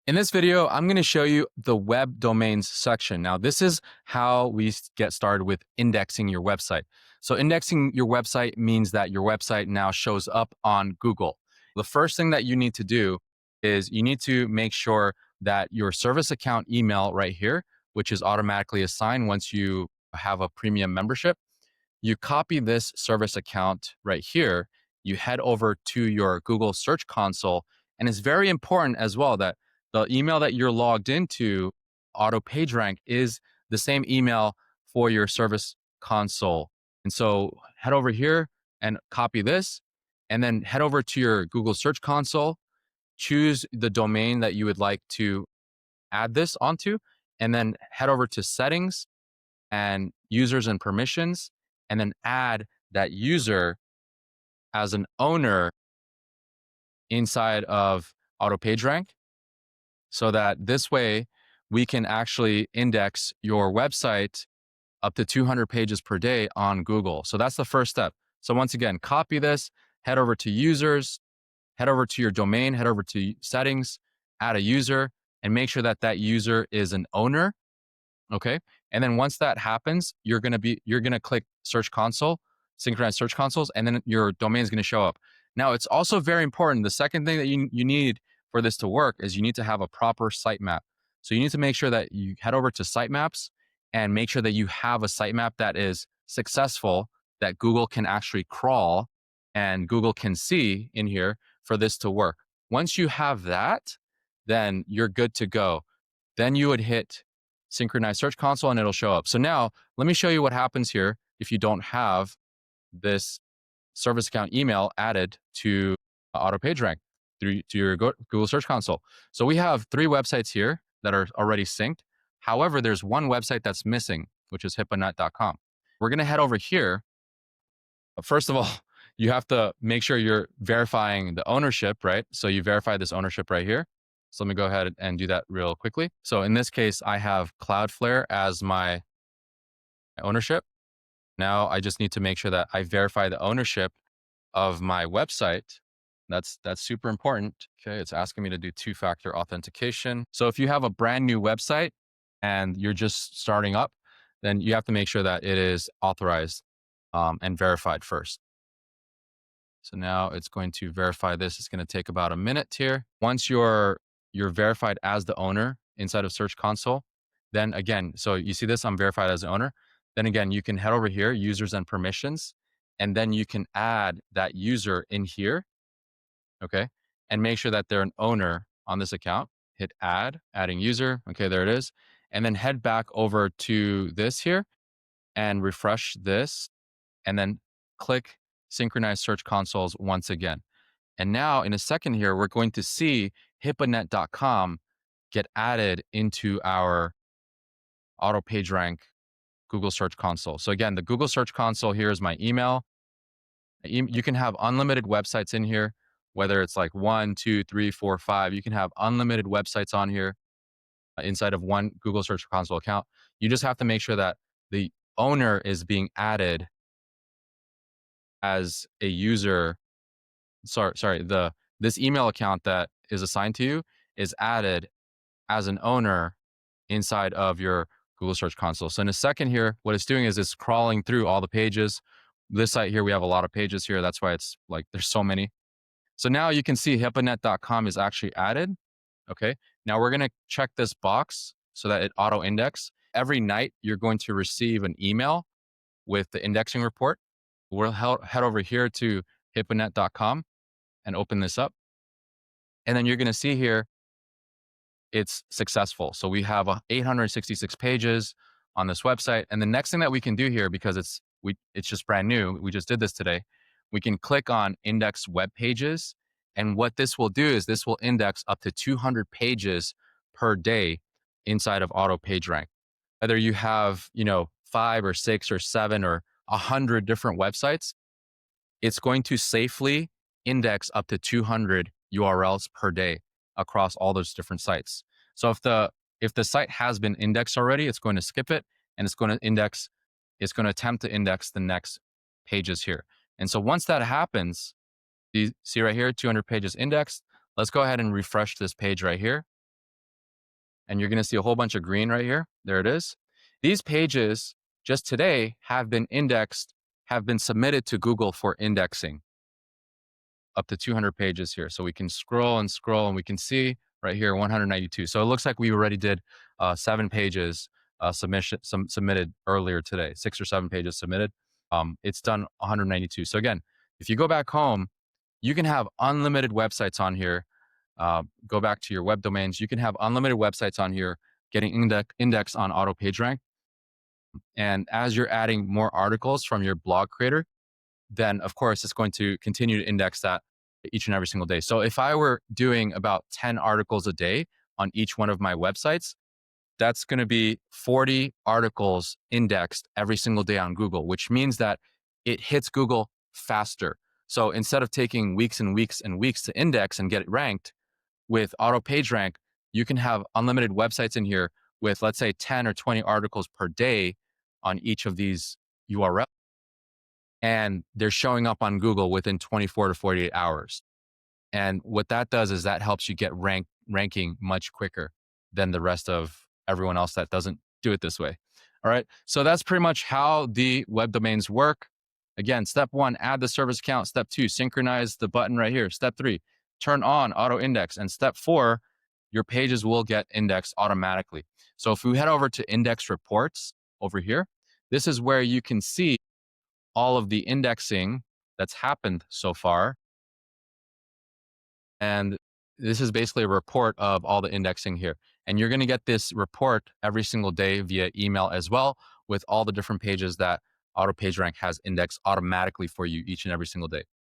In this video, I'm going to show you the web domains section. Now, this is how we get started with indexing your website. So indexing your website means that your website now shows up on Google. The first thing that you need to do is you need to make sure that your service account email right here, which is automatically assigned once you have a premium membership, you copy this service account right here, you head over to your Google Search Console, and it's very important as well that the email that you're logged into, Auto PageRank, is the same email for your service console. And so head over here and copy this, and then head over to your Google Search Console, choose the domain that you would like to add this onto, and then head over to settings and users and permissions, and then add that user as an owner inside of Auto PageRank, so that this way we can actually index your website up to 200 pages per day on Google. So that's the first step. So once again, copy this, head over to users, head over to your domain, head over to settings, add a user, and make sure that that user is an owner. Okay. And then once that happens, you're going to click Search Console, synchronize Search Consoles, and then your domain is going to show up. Now, it's also very important. The second thing that you need for this to work is you need to have a proper sitemap. So you need to make sure that you head over to sitemaps and make sure that you have a sitemap that is successful, that Google can actually crawl and Google can see in here for this to work. Once you have that, then you're good to go. Then you would hit synchronize Search Console and it'll show up. So now let me show you what happens here if you don't have this service account email added to Auto PageRank to your Google Search Console. So we have 3 websites here that are already synced. However, there's one website that's missing, which is hipponet.com. We're going to head over here. First of all, you have to make sure you're verifying the ownership, right? So you verify this ownership right here. So let me go ahead and do that real quickly. So in this case, I have Cloudflare as my ownership. Now I just need to make sure that I verify the ownership of my website. That's super important. Okay, it's asking me to do 2-factor authentication. So if you have a brand new website and you're just starting up, then you have to make sure that it is authorized and verified first. So now it's going to verify this. It's going to take about a minute here. Once you're verified as the owner inside of Search Console, then again, so you see this, I'm verified as the owner. Then again, you can head over here, users and permissions, and then you can add that user in here, okay? And make sure that they're an owner on this account. Hit add, adding user. Okay, there it is. And then head back over to this here and refresh this, and then click synchronize Search Consoles once again. And now in a second here, we're going to see hipponet.com get added into our Auto PageRank Google Search Console. So again, the Google Search Console here is my email. You can have unlimited websites in here, whether it's like 1, 2, 3, 4, 5. You can have unlimited websites on here inside of one Google Search Console account. You just have to make sure that the owner is being added as a user. This email account that is assigned to you is added as an owner inside of your Google Search Console. So in a second here, what it's doing is it's crawling through all the pages. This site here, we have a lot of pages here. That's why it's like there's so many. So now you can see hipponet.com is actually added. Okay. Now we're going to check this box so that it auto index. Every night, you're going to receive an email with the indexing report. We'll head over here to hipponet.com and open this up. And then you're going to see here, it's successful. So we have 866 pages on this website. And the next thing that we can do here, because it's just brand new, we just did this today, we can click on index web pages. And what this will do is this will index up to 200 pages per day inside of Auto PageRank. Whether you have, 5 or 6 or 7 or 100 different websites, it's going to safely index up to 200 URLs per day across all those different sites. So if the site has been indexed already, it's going to skip it and it's going to attempt to index the next pages here. And so once that happens, you see right here, 200 pages indexed. Let's go ahead and refresh this page right here. and you're going to see a whole bunch of green right here. There it is. These pages just today have been indexed, have been submitted to Google for indexing, up to 200 pages here. So we can scroll and scroll and we can see right here 192. So it looks like we already did 7 pages submitted earlier today, 6 or 7 pages submitted. It's done 192. So again, if you go back home, you can have unlimited websites on here. Go back to your web domains. You can have unlimited websites on here getting indexed on Auto PageRank. And as you're adding more articles from your blog creator, then of course it's going to continue to index that each and every single day. So if I were doing about 10 articles a day on each one of my websites, that's going to be 40 articles indexed every single day on Google, which means that it hits Google faster. So instead of taking weeks and weeks and weeks to index and get it ranked, with Auto PageRank, you can have unlimited websites in here with, let's say, 10 or 20 articles per day on each of these URLs. And they're showing up on Google within 24 to 48 hours. And what that does is that helps you get ranking much quicker than the rest of everyone else that doesn't do it this way. All right. So that's pretty much how the web domains work. Again, step 1, add the service account. Step 2, synchronize the button right here. Step 3, turn on auto index. And step 4, your pages will get indexed automatically. So if we head over to index reports over here, this is where you can see all of the indexing that's happened so far. And this is basically a report of all the indexing here. And you're going to get this report every single day via email as well, with all the different pages that Auto PageRank has indexed automatically for you each and every single day.